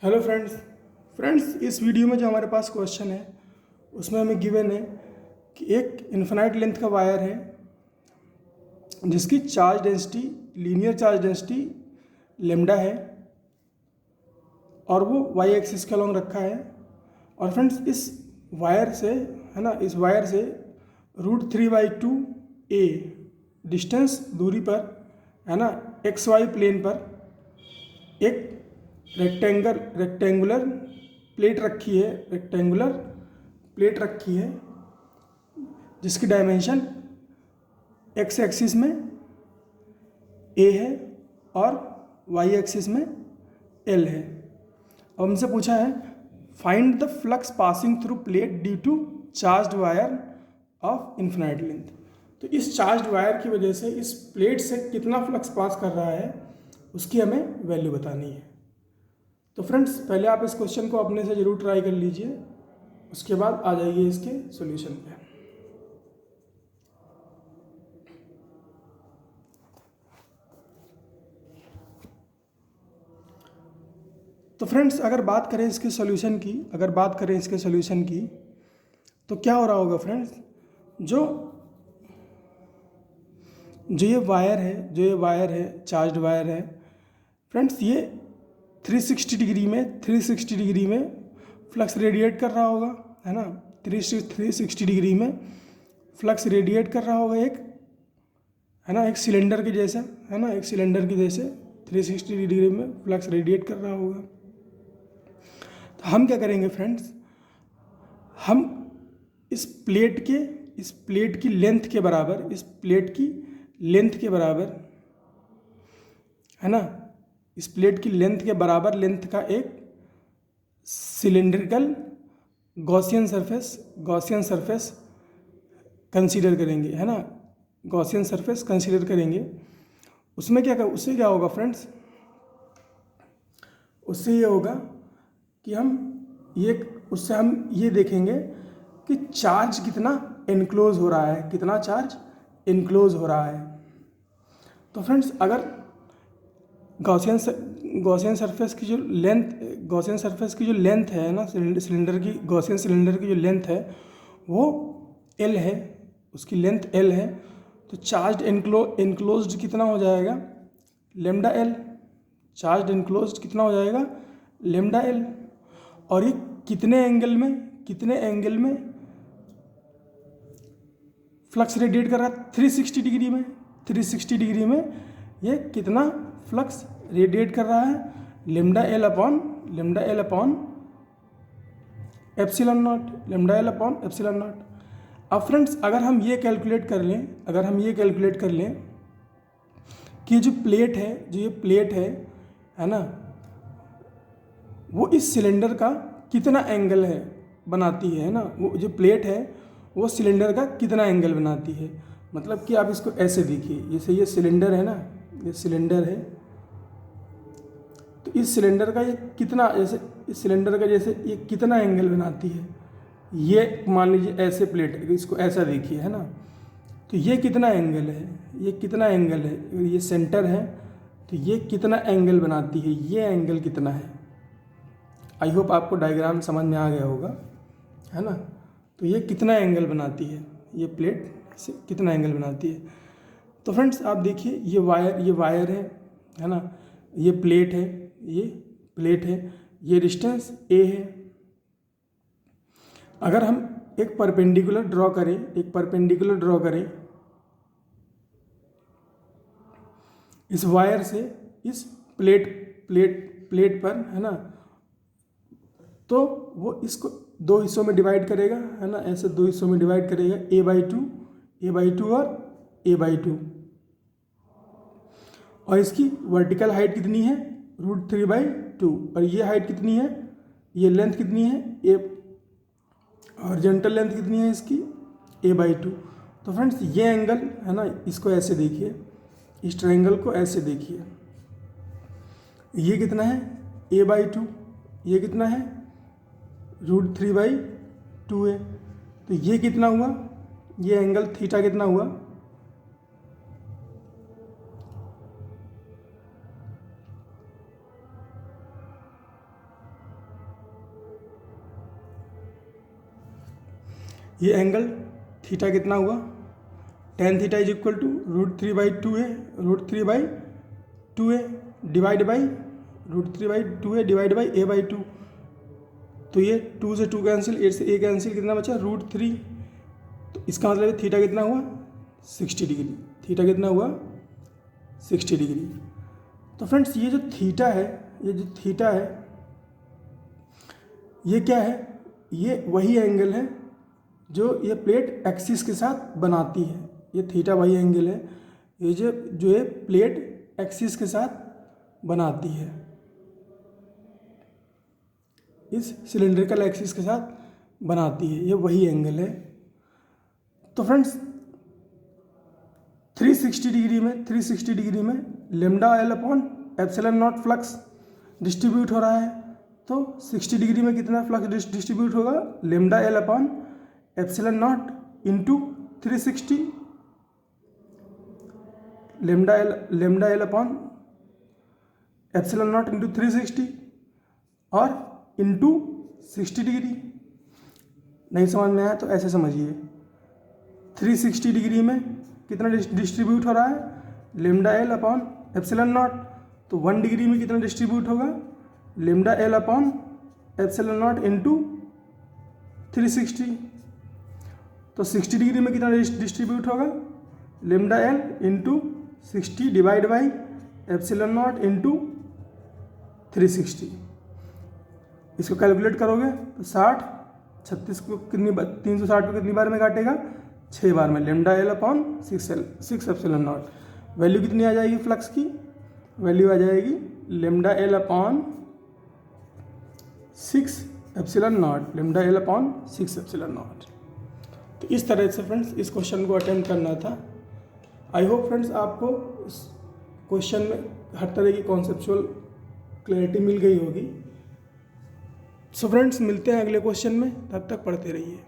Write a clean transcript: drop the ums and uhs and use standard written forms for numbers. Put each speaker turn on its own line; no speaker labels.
Hello friends इस video में जो हमारे पास क्वेश्चन है उसमें हमें गिवन है कि एक इन्फिनाइट लेंथ का वायर है जिसकी charge density linear charge density lambda है और वो वाई एक्सिस के अलॉन्ग रखा है। और फ्रेंड्स इस वायर से इस वायर से √3/2 a डिस्टेंस दूरी पर एक्स वाई प्लेन पर एक रेक्टेंगुलर प्लेट रखी है जिसकी डायमेंशन एक्स एक्सिस में a है और वाई एक्सिस में l है। अब हमसे पूछा है find the flux passing through plate due to charged wire of infinite length. तो इस चार्ज्ड वायर की वजह से इस प्लेट से कितना फ्लक्स पास कर रहा है उसकी हमें वैल्यू बतानी है। तो फ्रेंड्स पहले आप इस क्वेश्चन को अपने से ज़रूर ट्राई कर लीजिए, उसके बाद आ जाइए इसके सॉल्यूशन पे। तो फ्रेंड्स अगर बात करें इसके सॉल्यूशन की तो क्या हो रहा होगा फ्रेंड्स, जो ये वायर है चार्ज्ड वायर है फ्रेंड्स, ये 360 डिग्री में फ्लक्स रेडिएट कर रहा होगा, है ना। 360 डिग्री में फ्लक्स रेडिएट कर रहा होगा एक सिलेंडर के जैसा, 360 डिग्री में फ्लक्स रेडिएट कर रहा होगा। तो हम क्या करेंगे फ्रेंड्स, हम इस प्लेट की लेंथ के बराबर इस प्लेट की लेंथ का एक सिलेंड्रिकल गॉसियन सरफेस कंसीडर करेंगे, गॉसियन सरफेस कंसीडर करेंगे। उससे क्या होगा फ्रेंड्स, उससे ये होगा कि हम ये देखेंगे कि चार्ज कितना एनक्लोज हो रहा है, तो फ्रेंड्स अगर गॉसियन सरफेस की जो लेंथ है सिलेंडर की, गॉसियन सिलेंडर की जो लेंथ है वो L है, उसकी लेंथ L है, तो चार्ज एनक्लोज्ड कितना हो जाएगा, लेमडा L। चार्ज एनक्लोज्ड कितना हो जाएगा, लेमडा L। और ये कितने एंगल में फ्लक्स रेडिएट कर रहा है, 360 डिग्री में ये कितना फ्लक्स रेडिएट कर रहा है, lambda L upon epsilon not. अब फ्रेंड्स अगर हम ये कैलकुलेट कर लें कि जो ये प्लेट है ना, वो इस सिलेंडर का कितना एंगल बनाती है ना, वो जो प्लेट है वो सिलेंडर का कितना एंगल बनाती है। मतलब कि आप इसको ऐसे देखिए, जैसे ये सिलेंडर है ना, ये सिलेंडर है, तो इस सिलेंडर का ये कितना एंगल बनाती है। ये मान लीजिए ऐसे प्लेट है, इसको ऐसा देखिए, है ना, तो ये कितना एंगल है, ये सेंटर है, तो ये कितना एंगल बनाती है, ये एंगल कितना है। आई होप आपको डायग्राम समझ में आ गया होगा, है ना। तो ये कितना एंगल बनाती है, ये प्लेट से कितना एंगल बनाती है। तो फ्रेंड्स आप देखिए, ये वायर है ना, ये प्लेट है, ये डिस्टेंस a है। अगर हम एक परपेंडिकुलर ड्रॉ करें इस वायर से इस प्लेट पर, है ना, तो वो इसको दो हिस्सों में डिवाइड करेगा, है ना, ऐसे दो हिस्सों में डिवाइड करेगा, a/2 और a/2। और इसकी वर्टिकल हाइट कितनी है, √3/2, और ये हाइट कितनी है, ये लेंथ कितनी है, हॉरिजॉन्टल लेंथ कितनी है इसकी, a/2। तो फ्रेंड्स ये एंगल है ना, इसको ऐसे देखिए, इस ट्रायंगल को ऐसे देखिए, ये कितना है, a/2, ये कितना है, √3/2 है। तो ये कितना हुआ, ये एंगल थीटा कितना हुआ, ये एंगल थीटा कितना हुआ, tan theta is equal to √3/2a, √3/2a divide by √3/2a divide by a/2। तो ये 2 से 2 कैंसिल, 8 से a कैंसिल, कितना बचा √3। तो इसका मतलब थीटा कितना हुआ 60 डिग्री, थीटा कितना हुआ 60 डिग्री। तो फ्रेंड्स ये जो थीटा है, ये क्या है, ये वही एंगल है जो ये प्लेट एक्सिस के साथ बनाती है। ये थीटा वही एंगल है ये जो ये प्लेट एक्सिस के साथ बनाती है, इस सिलेंड्रिकल एक्सिस के साथ बनाती है, ये वही एंगल है। तो फ्रेंड्स 360 डिग्री में lambda L upon epsilon not flux distribute हो रहा है। तो 60 डिग्री में कितना फ्लक्स डिस्ट्रीब्यूट होगा, lambda L upon epsilon not into 360, lambda L upon epsilon not into 360 और इंटू 60 डिग्री। नहीं समझ में आया तो ऐसे समझिए, 360 डिग्री में कितना डिस्ट्रीब्यूट हो रहा है, lambda L upon epsilon not. तो 1 डिग्री में कितना डिस्ट्रीब्यूट होगा, lambda L upon epsilon not into 360। तो 60 डिग्री में कितना डिस्ट्रीब्यूट होगा, lambda L into 60 divide by epsilon not into 360। इसको कैलकुलेट करोगे तो 60, 36 को कितनी 360 को कितनी बार में काटेगा, 6 बार में। Lambda L upon 6 epsilon not, value कितनी आ जाएगी फ्लक्स की, वैल्यू आ जाएगी lambda L upon 6 epsilon not, lambda L upon 6 epsilon not. तो इस तरह से फ्रेंड्स इस क्वेश्चन को अटेम्प्ट करना था। आई होप फ्रेंड्स आपको इस क्वेश्चन में हर तरह की कॉन्सेप्चुअल क्लैरिटी मिल गई होगी। सो फ्रेंड्स मिलते हैं अगले क्वेश्चन में, तब तक पढ़ते रहिए।